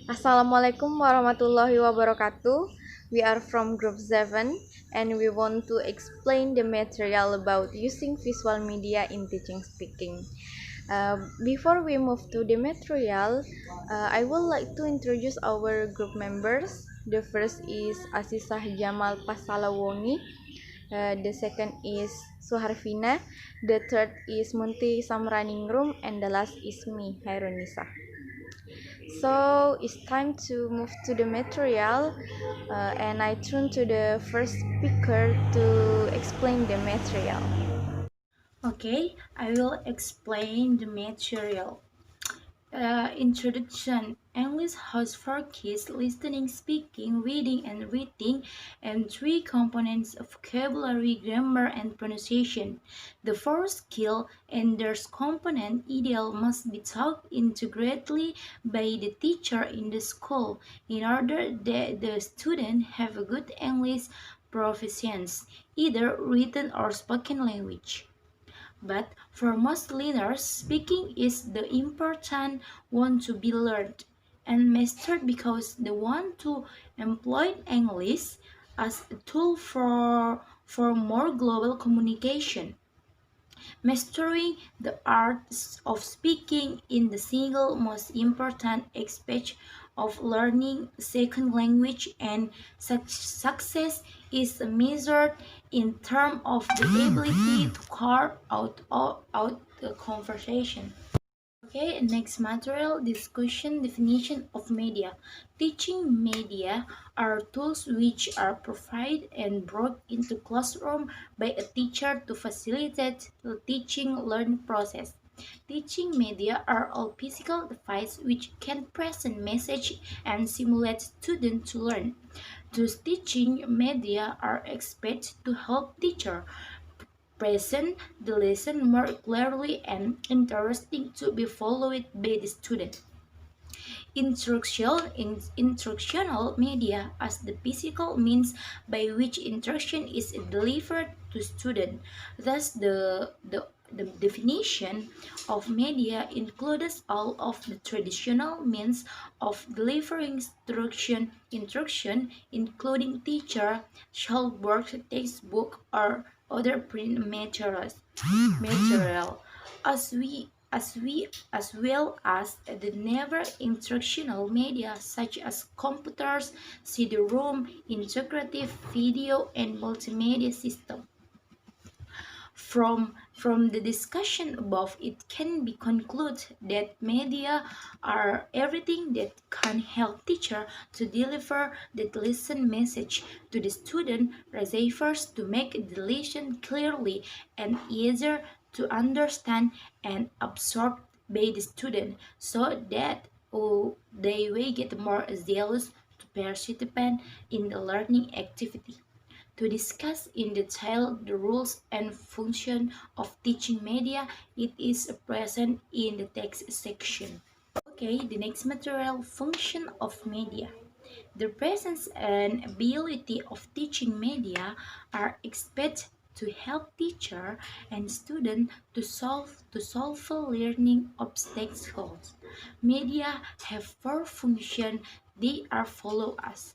Assalamualaikum warahmatullahi wabarakatuh. We are from group 7 and we want to explain the material about using visual media in teaching speaking. Before we move to the material, I would like to introduce our group members. The first is Asisah Jamal Pasalawongi. The second is Suharvina. The third is Munti Samraningrum. And the last is me, Hairunisa. So it's time to move to the material, and I turn to the first speaker to explain the material. Okay, I will explain the material. Introduction. English has four keys: listening, speaking, reading, and writing, and three components of vocabulary, grammar, and pronunciation. The fourth skill and their component ideal must be taught integrately by the teacher in the school in order that the student have a good English proficiency, either written or spoken language. But for most learners, speaking is the important one to be learned and mastered because they want to employ English as a tool for more global communication. Mastering the art of speaking is the single most important aspect of learning a second language, and success is measured in terms of the ability to carve out the conversation. Okay, next material discussion definition of media. Teaching media are tools which are provided and brought into classroom by a teacher to facilitate the teaching learning process. Teaching media are all physical devices which can present message and simulate students to learn. Those teaching media are expected to help teacher present the lesson more clearly and interesting to be followed by the student. Instructional media as the physical means by which instruction is delivered to student. Thus, the definition of media includes all of the traditional means of delivering instruction, including teacher, chalkboard, textbook, or other print material. As well as the never instructional media such as computers, CD-ROM, integrative video, and multimedia system. From the discussion above, it can be concluded that media are everything that can help teacher to deliver the lesson message to the student, refers to make the lesson clearly and easier to understand and absorb by the student so that they will get more zealous to participate in the learning activity. To discuss in detail the rules and function of teaching media, it is present in the text section. Okay, the next material function of media. The presence and ability of teaching media are expected to help teacher and student to solve learning obstacles. Media have four functions. They are follow as: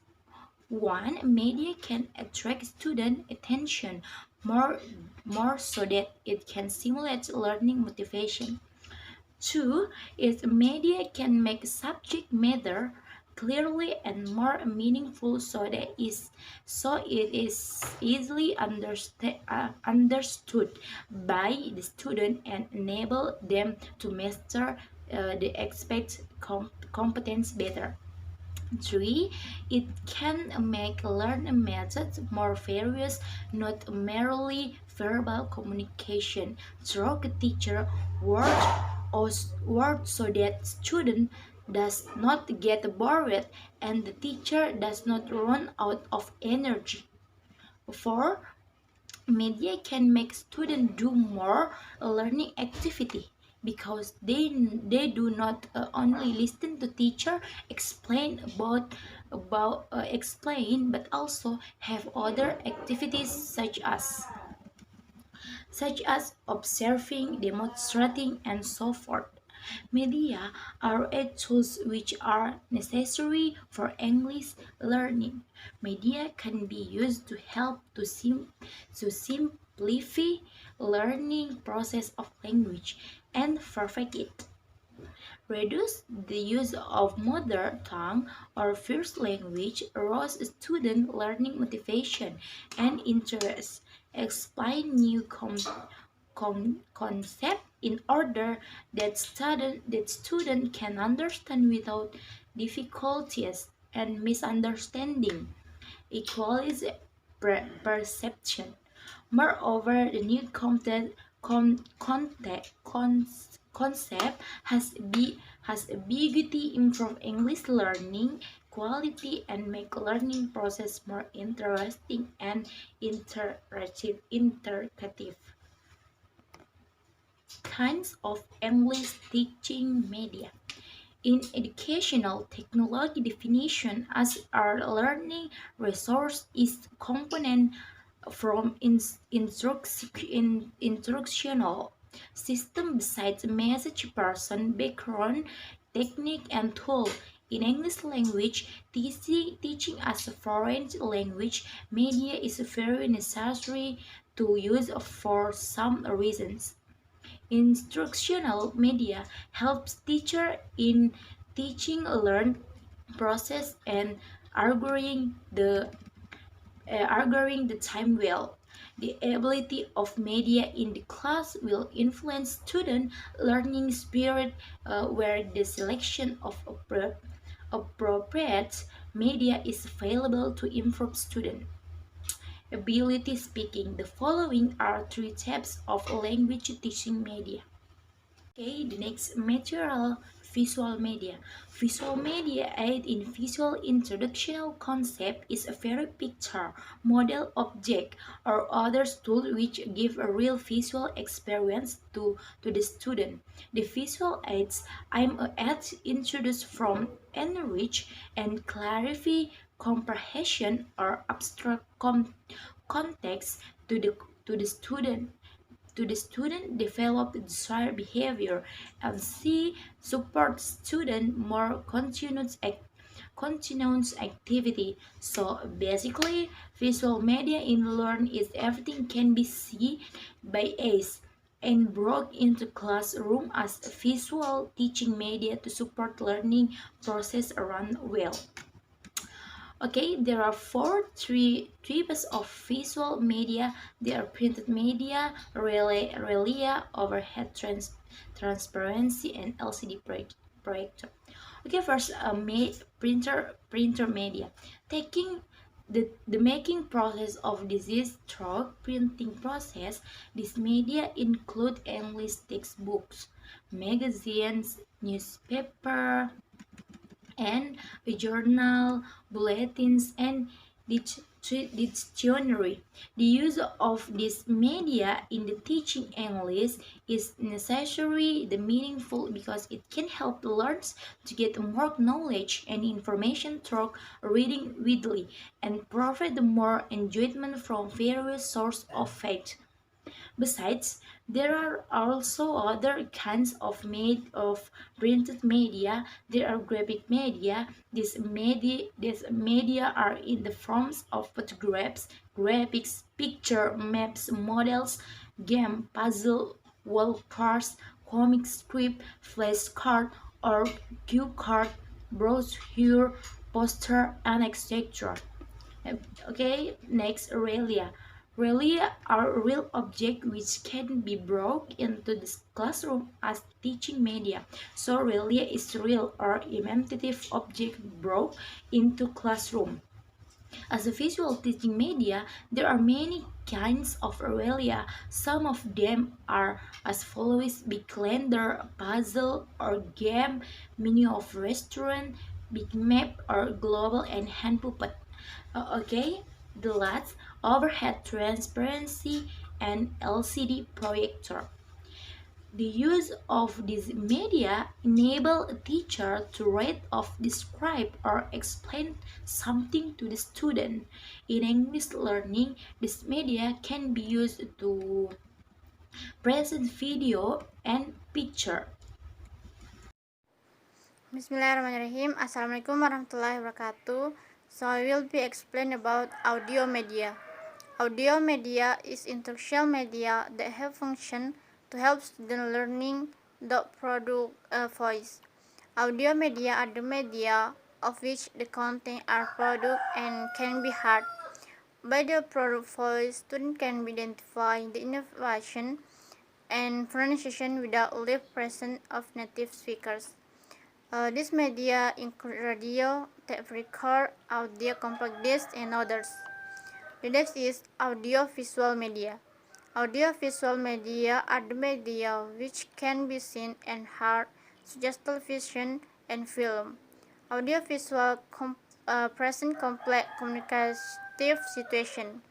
one, media can attract student attention more so that it can stimulate learning motivation. Two is media can make subject matter clearly and more meaningful so it is easily understood by the student and enable them to master the expect competence better. 3. It can make learning methods more various, not merely verbal communication through the teacher words so that student does not get bored and the teacher does not run out of energy. 4. Media can make students do more learning activity because they do not only listen to teacher explain but also have other activities such as observing, demonstrating, and so forth. Media are tools which are necessary for English learning. Media can be used to help to simplify learning process of language and perfect it. Reduce the use of mother tongue or first language, rose student learning motivation and interest, explain new concept in order that student can understand without difficulties and misunderstanding, equalize perception. Moreover, the new concept has ambiguity, improve English learning quality, and make learning process more interesting and interactive. Kinds of English teaching media. In educational technology definition as our learning resource is component from instructional system besides message person background technique and tool. In English language teaching as a foreign language media is very necessary to use for some reasons. Instructional media helps teacher in teaching learn process and arguing the arguing the time well. The ability of media in the class will influence student learning spirit, where the selection of appropriate media is available to improve student ability speaking. The following are three types of language teaching media. Okay, the next material, visual media. Visual media aid in visual introductional concept is a very picture, model object, or other tool which give a real visual experience to the student. The visual aids I'm at introduced from enrich and clarify comprehension or abstract context to the student develop desired behavior, and C support student more continuous activity. So basically visual media in learn is everything can be seen by ACE and brought into classroom as visual teaching media to support learning process around well. Okay, there are three types of visual media. They are printed media, relay, overhead transparency, and LCD projector. Okay, first, printer media. Taking the making process of disease stroke printing process, this media include English textbooks, magazines, newspaper, and a journal, bulletins, and dictionary. The use of this media in the teaching English is necessary, the meaningful, because it can help learners to get more knowledge and information through reading widely and provide more enjoyment from various sources of faith. Besides, there are also other kinds of printed media. There are graphic media. These media are in the forms of photographs, graphics, picture, maps, models, game, puzzle, wall cards, comic strip, flash card, or cue card, brochure, poster, and etc. Okay, next, relia. Relia are real objects which can be brought into the classroom as teaching media. So relia is real or imitative object brought into classroom. As a visual teaching media, there are many kinds of relia. Some of them are as follows: big calendar, puzzle or game, menu of restaurant, big map or global, and hand puppet. Okay, the last, overhead transparency and LCD projector. The use of this media enable a teacher to read or describe or explain something to the student. In English learning, this media can be used to present video and picture. Bismillahirrahmanirrahim. Assalamualaikum warahmatullahi wabarakatuh. So I will be explain about audio media. Audio media is intellectual media that have function to help student learning the product voice. Audio media are the media of which the content are product and can be heard. By the product voice, student can identify the innovation and pronunciation without live presence of native speakers. This media include radio, tape record, audio compact disc, and others. The next is audio-visual media. Audio-visual media are the media which can be seen and heard, such as television and film. Audio-visual present complex communicative situation.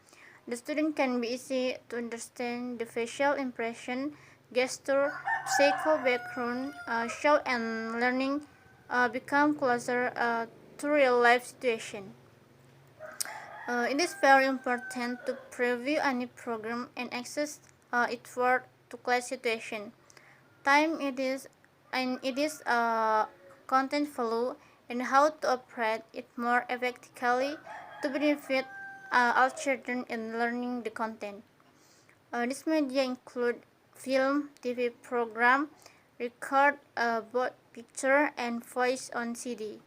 The student can be easy to understand the facial impression, gesture, psycho background, show and learning become closer to real life situation. It is very important to preview any program and access it for to class situation. Time it is content flow and how to operate it more effectively to benefit all children in learning the content. This media include film, TV program, record both picture and voice on CD.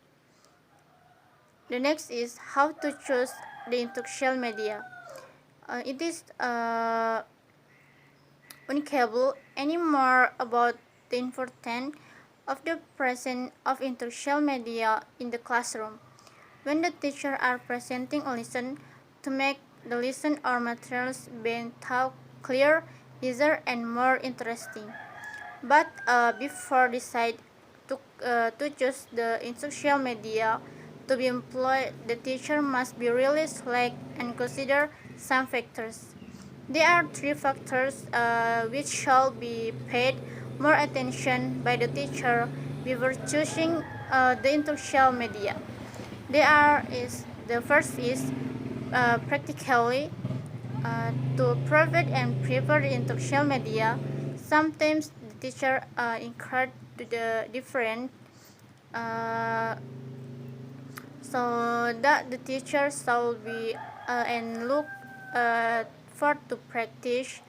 The next is how to choose the intellectual media. It is uncable anymore about the importance of the presence of intellectual media in the classroom. When the teacher are presenting a lesson, to make the lesson or materials being taught clear, easier, and more interesting. But before decide to choose the social media to be employed, the teacher must be really select and consider some factors. There are three factors which shall be paid more attention by the teacher before choosing the social media. The first is practically to provide and prepare the social media. Sometimes the teacher encourage to the different uh, so that the teacher shall be and look for to practice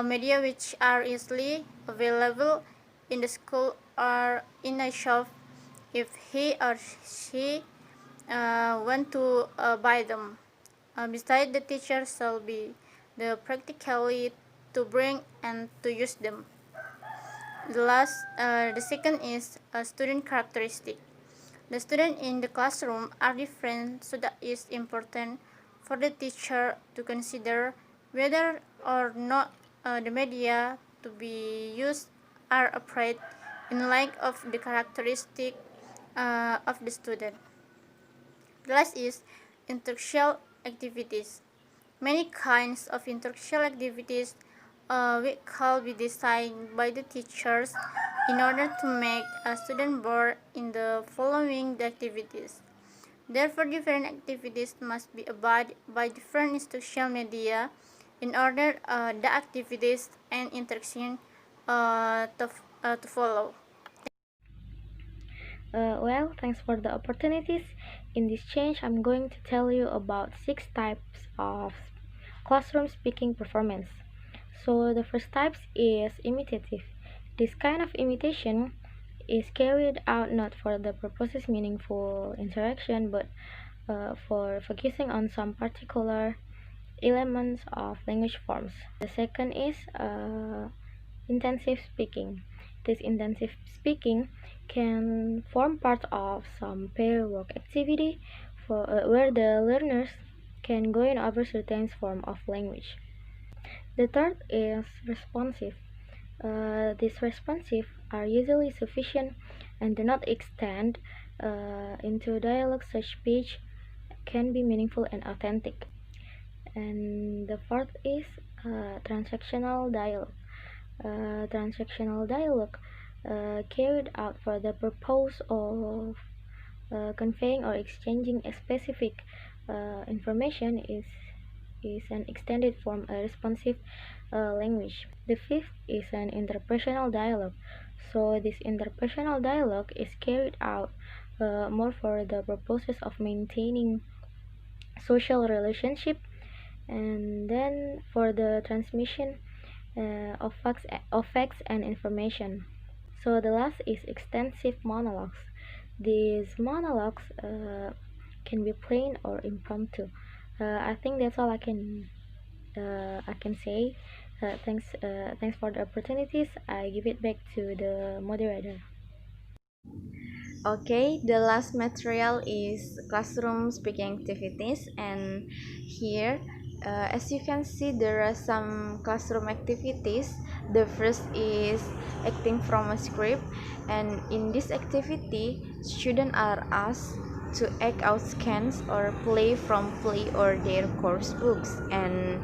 media which are easily available in the school or in a shop if he or she want to buy them. Besides, the teacher shall be the practically to bring and to use them. The second is a student characteristic. The students in the classroom are different, so that is important for the teacher to consider whether or not the media to be used are appropriate in light of the characteristic of the student. The last is intellectual activities. Many kinds of intellectual activities will be designed by the teachers in order to make a student board in the following the activities. Therefore, different activities must be abided by different instructional media in order the activities and interaction to follow. Well, thanks for the opportunities. In this change, I'm going to tell you about 6 types of classroom speaking performance. So the first type is imitative. This kind of imitation is carried out not for the purposes meaningful interaction, but for focusing on some particular elements of language forms. The second is intensive speaking. This intensive speaking can form part of some pair work activity where the learners can go in over certain form of language. The third is responsive. These responsive are usually sufficient and do not extend into dialogue. Such speech can be meaningful and authentic. And the fourth is transactional dialogue. Transactional dialogue carried out for the purpose of conveying or exchanging a specific information is an extended form, a responsive language. The fifth is an interpersonal dialogue. So this interpersonal dialogue is carried out more for the purposes of maintaining social relationship, and then for the transmission of facts and information. So the last is extensive monologues. These monologues can be plain or impromptu. I think that's all I can say. Thanks for the opportunities. I give it back to the moderator. Okay, the last material is classroom speaking activities, and here, as you can see, there are some classroom activities. The first is acting from a script, and in this activity, students are asked to act out scans or play from play or their course books. And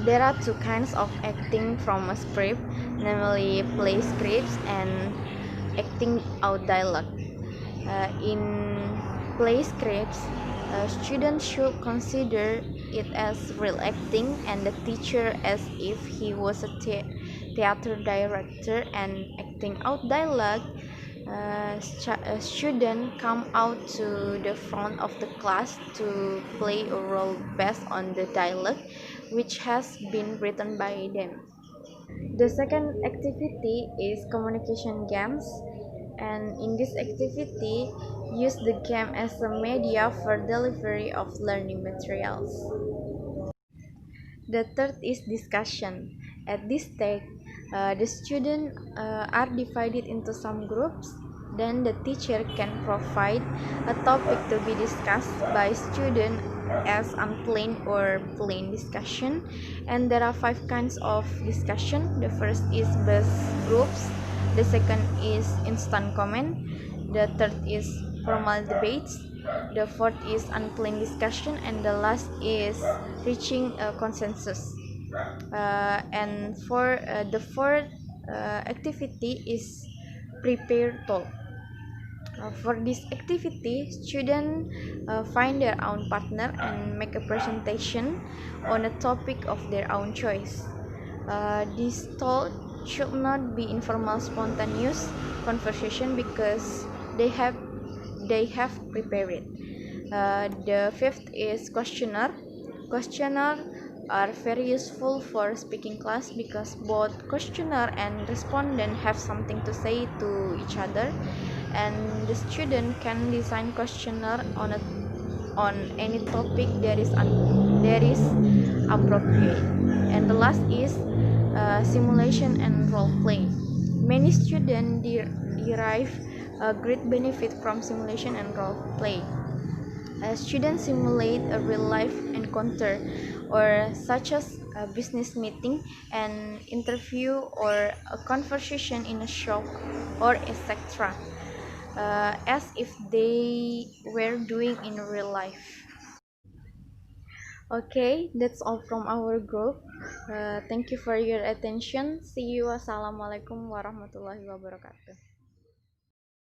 there are two kinds of acting from a script, namely play scripts and acting out dialogue. In play scripts, students should consider it as real acting and the teacher as if he was a theater director, and acting out dialogue. Students come out to the front of the class to play a role based on the dialogue which has been written by them. The second activity is communication games, and in this activity, use the game as a media for delivery of learning materials. The third is discussion. At this stage, the students are divided into some groups. Then the teacher can provide a topic to be discussed by students as unplanned or planned discussion. And there are 5 kinds of discussion. The first is base groups. The second is instant comment. The third is formal debates. The fourth is unplanned discussion, and the last is reaching a consensus. And for the fourth activity is prepare talk. For this activity, students find their own partner and make a presentation on a topic of their own choice. This talk should not be informal, spontaneous conversation because they have they have prepared it. The fifth is questionnaire. Questionnaire are very useful for speaking class because both questionnaire and respondent have something to say to each other, and the student can design questionnaire on any topic that is appropriate. And the last is simulation and role play. Many students derive a great benefit from simulation and role play. Students simulate a real-life encounter, or such as a business meeting, an interview, or a conversation in a shop, or etc., as if they were doing in real life. Okay, that's all from our group. Thank you for your attention. See you. Wassalamualaikum warahmatullahi wabarakatuh.